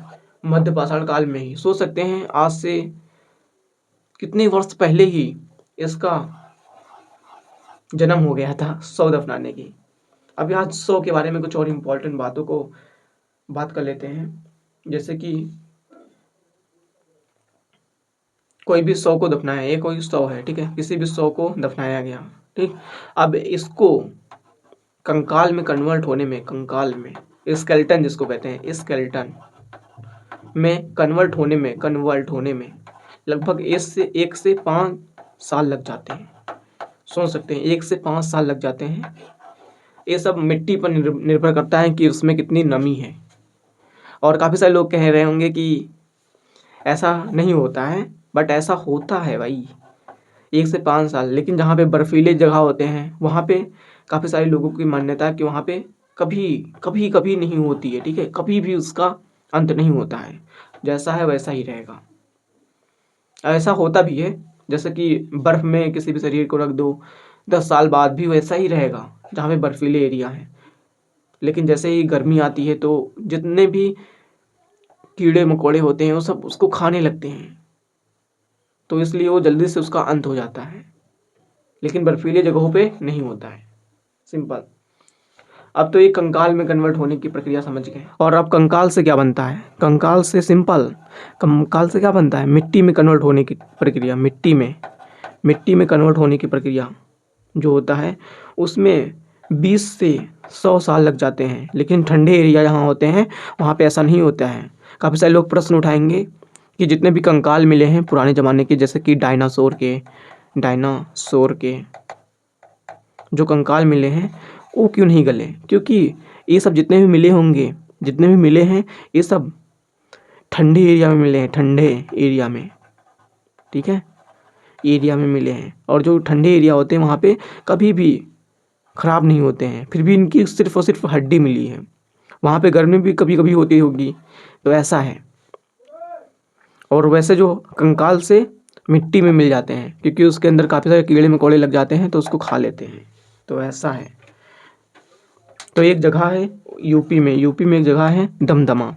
A: मध्य पाषाण काल में ही। सोच सकते हैं आज से कितने वर्ष पहले ही इसका जन्म हो गया था शव दफनाने की। अब यहाँ शव के बारे में कुछ और इम्पोर्टेंट बातों को बात कर लेते हैं। जैसे कि कोई भी शव को दफनाया, ये कोई शव है, ठीक है, किसी भी शव को दफनाया गया, ठीक। अब इसको कंकाल में कन्वर्ट होने में, स्केलेटन जिसको कहते हैं, स्केलेटन में कन्वर्ट होने में लगभग 1 से 5 साल लग जाते हैं। सोच सकते हैं 1 से 5 साल लग जाते हैं। ये सब मिट्टी पर निर्भर करता है कि उसमें कितनी नमी है। और काफ़ी सारे लोग कह रहे होंगे कि ऐसा नहीं होता है, बट ऐसा होता है भाई, 1 से 5 साल। लेकिन जहाँ पे बर्फीले जगह होते हैं वहाँ पे काफ़ी सारे लोगों की मान्यता है कि वहाँ पे कभी नहीं होती है, ठीक है, कभी भी उसका अंत नहीं होता है, जैसा है वैसा ही रहेगा। ऐसा होता भी है, जैसे कि बर्फ़ में किसी भी शरीर को रख दो 10 साल बाद भी वैसा ही रहेगा जहाँ पे बर्फीले एरिया है। लेकिन जैसे ही गर्मी आती है तो जितने भी कीड़े मकोड़े होते हैं वो सब उसको खाने लगते हैं, तो इसलिए वो जल्दी से उसका अंत हो जाता है। लेकिन बर्फीले जगहों पे नहीं होता है, सिंपल। अब तो ये कंकाल में कन्वर्ट होने की प्रक्रिया समझ गए। और अब कंकाल से क्या बनता है, कंकाल से क्या बनता है, मिट्टी में कन्वर्ट होने की प्रक्रिया। मिट्टी में कन्वर्ट होने की प्रक्रिया जो होता है उसमें 20 से 100 साल लग जाते हैं। लेकिन ठंडे एरिया जहाँ होते हैं वहाँ पे ऐसा नहीं होता है। काफ़ी सारे लोग प्रश्न उठाएंगे कि जितने भी कंकाल मिले हैं पुराने ज़माने के, जैसे कि डायनासोर के जो कंकाल मिले हैं वो क्यों नहीं गले? क्योंकि ये सब जितने भी मिले होंगे, जितने भी मिले हैं, ये सब ठंडे एरिया में मिले हैं, ठंडे एरिया में, ठीक है, एरिया में मिले हैं। और जो ठंडे एरिया होते हैं वहाँ पे कभी भी ख़राब नहीं होते हैं, फिर भी इनकी सिर्फ और सिर्फ हड्डी मिली है। वहाँ पे गर्मी भी कभी कभी होती होगी, तो ऐसा है। और वैसे जो कंकाल से मिट्टी में मिल जाते हैं, क्योंकि उसके अंदर काफ़ी सारे कीड़े मकोड़े लग जाते हैं, तो उसको खा लेते हैं, तो ऐसा है। तो एक जगह है यूपी में एक जगह है दमदमा,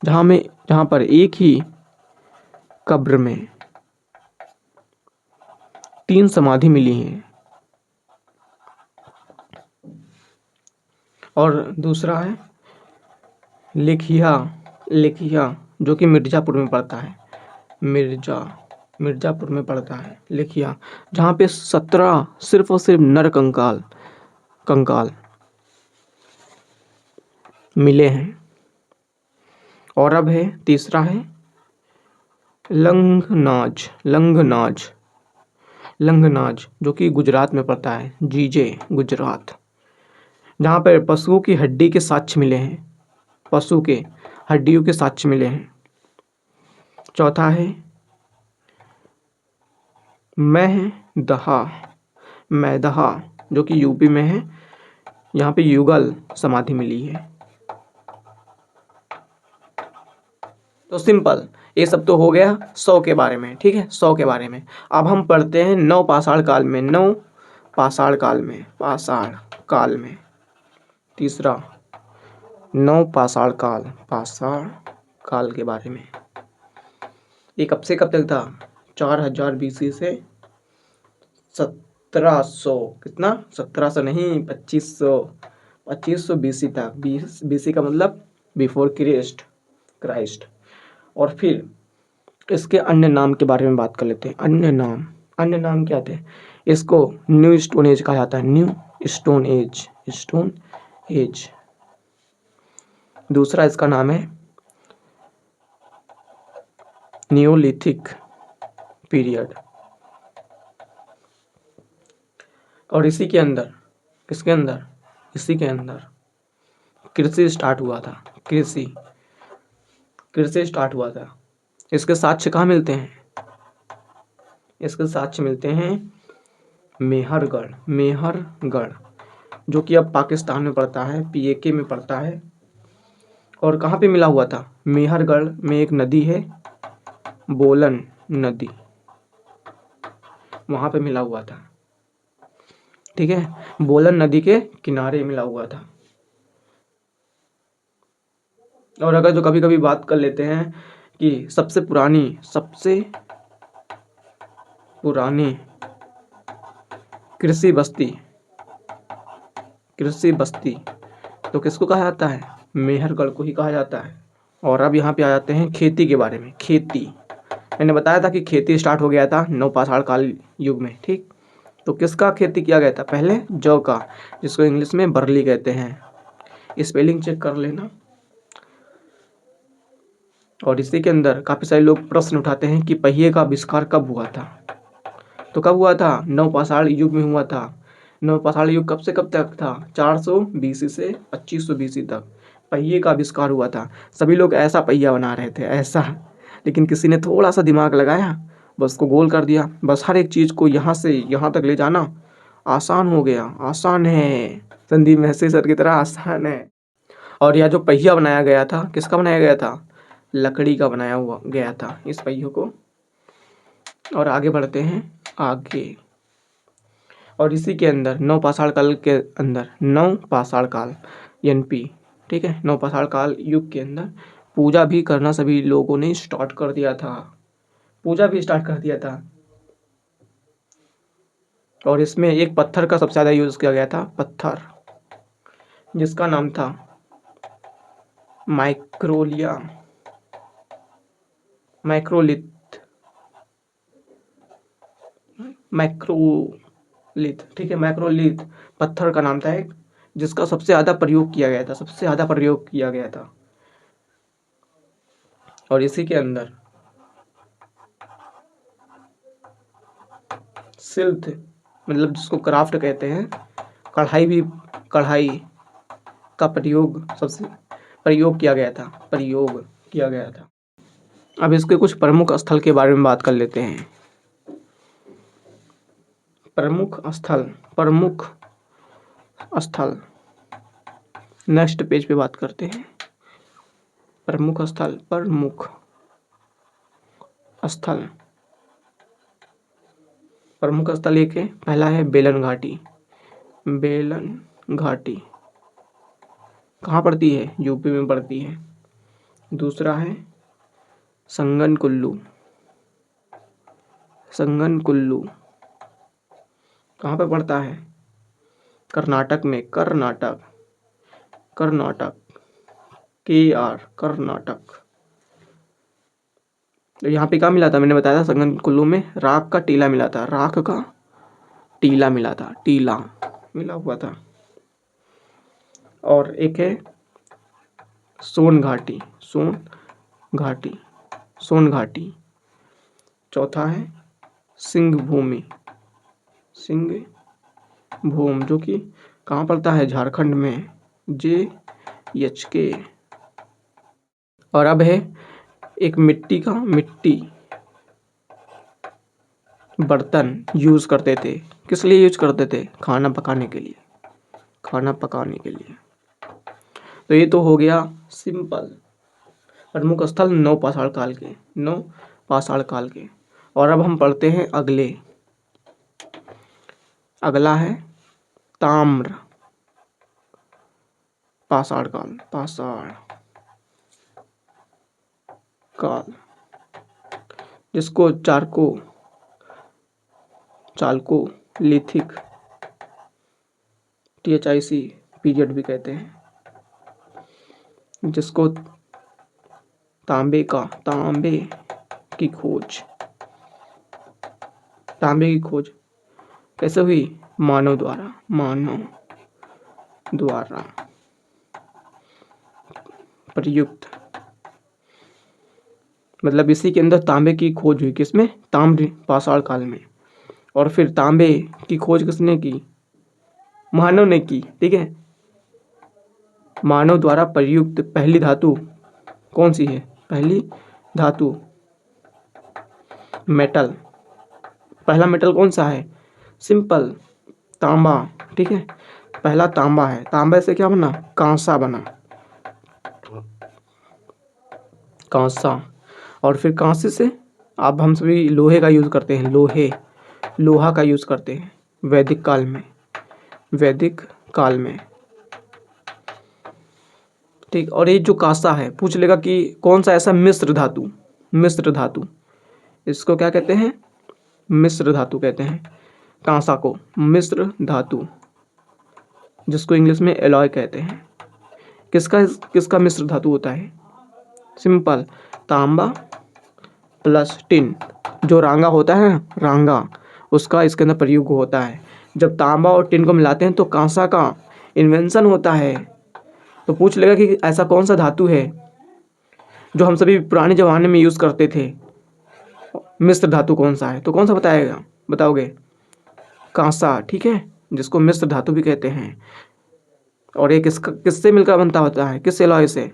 A: जहाँ पर एक ही कब्र में 3 समाधि मिली हैं। और दूसरा है लेखिया, जो कि मिर्ज़ापुर में पड़ता है, मिर्ज़ापुर में पड़ता है लेखिया, जहाँ पे 17 सिर्फ और सिर्फ नर कंकाल मिले हैं। और अब है तीसरा है लंगनाज, जो कि गुजरात में पड़ता है, जीजे गुजरात, जहाँ पर पशुओं की हड्डी के साक्ष्य मिले हैं, पशु के हड्डियों के साक्ष्य मिले हैं। चौथा है मैदहा, जो कि यूपी में है, यहाँ पे युगल समाधि मिली है। तो सिंपल, ये सब तो हो गया 100 के बारे में, ठीक है, 100 के बारे में। अब हम पढ़ते हैं नव पाषाण काल में। तीसरा नव पाषाण काल के बारे में। ये कब से कब तक था? 4000 BC से 1700, कितना, 1700 नहीं, 2500 BC तक। BC का मतलब बिफोर क्राइस्ट। और फिर इसके अन्य नाम के बारे में बात कर लेते हैं। अन्य नाम क्या थे? इसको न्यू स्टोन एज कहा जाता है, न्यू स्टोन एज। दूसरा इसका नाम है नियोलिथिक पीरियड। और इसी के अंदर कृषि स्टार्ट हुआ था, कृषि स्टार्ट हुआ था। इसके साक्ष्य कहाँ मिलते हैं? इसके साक्ष्य मिलते हैं मेहरगढ़, जो कि अब पाकिस्तान में पड़ता है, PAK में पड़ता है। और कहाँ पे मिला हुआ था? मेहरगढ़ में एक नदी है, बोलन नदी, वहाँ पे मिला हुआ था, ठीक है, बोलन नदी के किनारे मिला हुआ था। और अगर जो कभी कभी बात कर लेते हैं कि सबसे पुरानी कृषि बस्ती तो किसको कहा जाता है? मेहरगढ़ को ही कहा जाता है। और अब यहाँ पे आ जाते हैं खेती के बारे में। खेती, मैंने बताया था कि खेती स्टार्ट हो गया था नवपाषाण काल युग में, ठीक। तो किसका खेती किया गया था? पहले जौ का, जिसको इंग्लिश में बरली कहते हैं। स्पेलिंग चेक कर लेना। और इसी के अंदर काफ़ी सारे लोग प्रश्न उठाते हैं कि पहिए का आविष्कार कब हुआ था? तो कब हुआ था? नवपाषाण युग में हुआ था। नवपाषाण युग कब से कब तक था? 400 BC से 2500 BC तक पहिए का आविष्कार हुआ था। सभी लोग ऐसा पहिया बना रहे थे, ऐसा, लेकिन किसी ने थोड़ा सा दिमाग लगाया, बस को गोल कर दिया। बस हर एक चीज़ को यहाँ से यहाँ तक ले जाना आसान हो गया, आसान है, संदीप महर्षि सर की तरह आसान है। और यह जो पहिया बनाया गया था, किसका बनाया गया था? लकड़ी का बनाया हुआ गया था इस पहियों को। और आगे बढ़ते हैं आगे। और इसी के अंदर नवपाषाण काल के अंदर, नवपाषाण काल NP, ठीक है, नवपाषाण काल युग के अंदर पूजा भी करना सभी लोगों ने स्टार्ट कर दिया था, और इसमें एक पत्थर का सबसे ज़्यादा यूज़ किया गया था, पत्थर जिसका नाम था मैक्रोलिथ, ठीक है, मैक्रोलिथ पत्थर का नाम था एक, जिसका सबसे ज़्यादा प्रयोग किया गया था। और इसी के अंदर सिल्थ, मतलब जिसको क्राफ्ट कहते हैं, कढ़ाई का प्रयोग किया गया था। अब इसके कुछ प्रमुख स्थल के बारे में बात कर लेते हैं। प्रमुख स्थल नेक्स्ट पेज पे बात करते हैं। प्रमुख स्थल एक है, पहला है बेलन घाटी कहाँ पड़ती है? यूपी में पड़ती है। दूसरा है संगन कुल्लू कहाँ पे पड़ता है? कर्नाटक में, कर्नाटक तो यहाँ पे क्या मिला था? मैंने बताया था संगन कुल्लू में राख का टीला मिला हुआ था। और एक है सोन घाटी। चौथा है सिंह भूम जो कि कहाँ पड़ता है? झारखंड में, JHK। और अब है एक मिट्टी बर्तन यूज करते थे। किस लिए यूज करते थे? खाना पकाने के लिए। तो ये तो हो गया सिंपल प्रमुख स्थल 9 पाषाण काल के। और अब हम पढ़ते हैं अगला है ताम्र पाषाण काल जिसको चालकोलिथिक THIC पीरियड भी कहते हैं, जिसको तांबे की खोज कैसे हुई? मानव द्वारा प्रयुक्त, मतलब इसी के अंदर तांबे की खोज हुई। किसमें? ताम्र पाषाण काल में। और फिर तांबे की खोज किसने की? मानव ने की। ठीक है, मानव द्वारा प्रयुक्त पहली धातु कौन सी है? पहली धातु मेटल। पहला मेटल कौन सा है? सिंपल तांबा। ठीक है, पहला तांबा है। तांबे से क्या बना? कांसा बना। और फिर कांसे से अब हम सभी लोहे का यूज करते हैं। लोहा का यूज करते हैं वैदिक काल में। ठीक, और ये जो कांसा है पूछ लेगा कि कौन सा ऐसा मिश्र धातु इसको क्या कहते हैं? मिश्र धातु कहते हैं कांसा को, मिश्र धातु, जिसको इंग्लिश में एलॉय कहते हैं। किसका मिश्र धातु होता है? सिंपल तांबा प्लस टिन, जो रांगा होता है ना, रांगा, उसका इसके अंदर प्रयोग होता है। जब तांबा और टिन को मिलाते हैं तो कांसा का इन्वेंशन होता है। तो पूछ लेगा कि ऐसा कौन सा धातु है जो हम सभी पुराने जमाने में यूज करते थे, मिश्र धातु कौन सा है? तो कौन सा बताओगे? कांसा। ठीक है, जिसको मिश्र धातु भी कहते हैं। और ये किससे मिलकर बनता होता है? किस एलॉय से?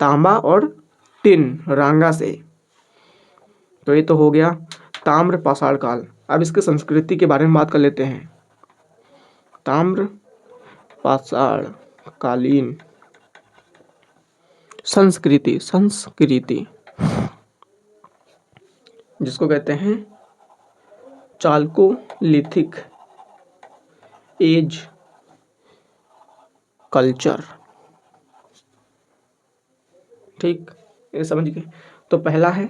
A: तांबा और टिन, रांगा से। तो ये तो हो गया ताम्र पाषाण काल। अब इसके संस्कृति के बारे में बात कर लेते हैं। ताम्र पाषाण कालीन संस्कृति जिसको कहते हैं चालकोलिथिक एज कल्चर। ठीक, ये समझ गए। तो पहला है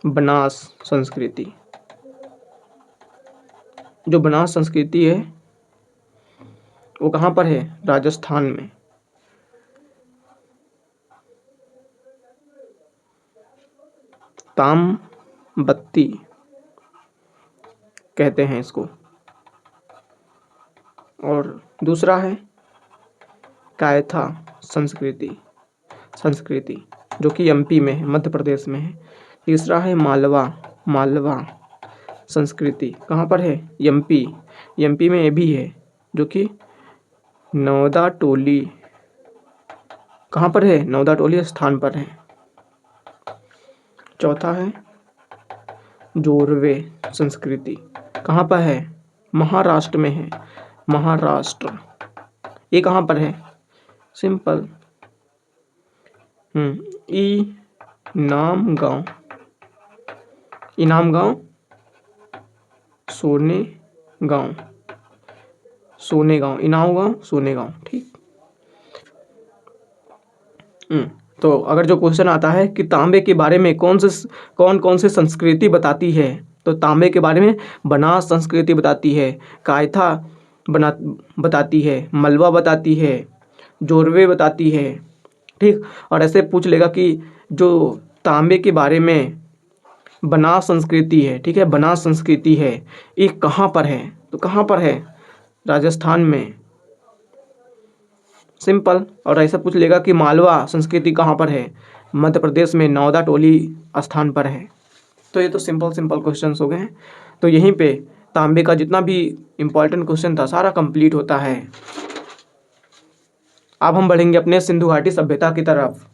A: बनास संस्कृति। जो बनास संस्कृति है वो कहाँ पर है? राजस्थान में। तामबत्ती कहते हैं इसको। और दूसरा है कायथा संस्कृति जो कि MP में है, मध्य प्रदेश में है। तीसरा है मालवा संस्कृति, कहाँ पर है? MP। एमपी में ये भी है, जो कि नौदा टोली कहाँ पर है, नौदा टोली स्थान पर है। चौथा है जोरवे संस्कृति, कहाँ पर है, महाराष्ट्र में है, महाराष्ट्र। ये कहाँ पर है, सिंपल, इनाम गांव, इनाम गांव, सोने गांव, सोने गांव, इनाम गांव, सोने गांव, ठीक। तो अगर जो क्वेश्चन आता है कि तांबे के बारे में कौन कौन से संस्कृति बताती है, तो तांबे के बारे में बनास संस्कृति बताती है, कायथा बताती है, मलवा बताती है, जोरवे बताती है, ठीक। और ऐसे पूछ लेगा कि जो तांबे के बारे में बनास संस्कृति है, ठीक है, बनास संस्कृति है, ये कहाँ पर है, तो कहाँ पर है, राजस्थान में, सिंपल। और ऐसा पूछ लेगा कि मालवा संस्कृति कहाँ पर है, मध्य प्रदेश में, नौदा टोली स्थान पर है। तो ये तो सिंपल सिंपल क्वेश्चंस हो गए हैं। तो यहीं पे तांबे का जितना भी इम्पोर्टेंट क्वेश्चन था सारा कंप्लीट होता है। अब हम बढ़ेंगे अपने सिंधु घाटी सभ्यता की तरफ।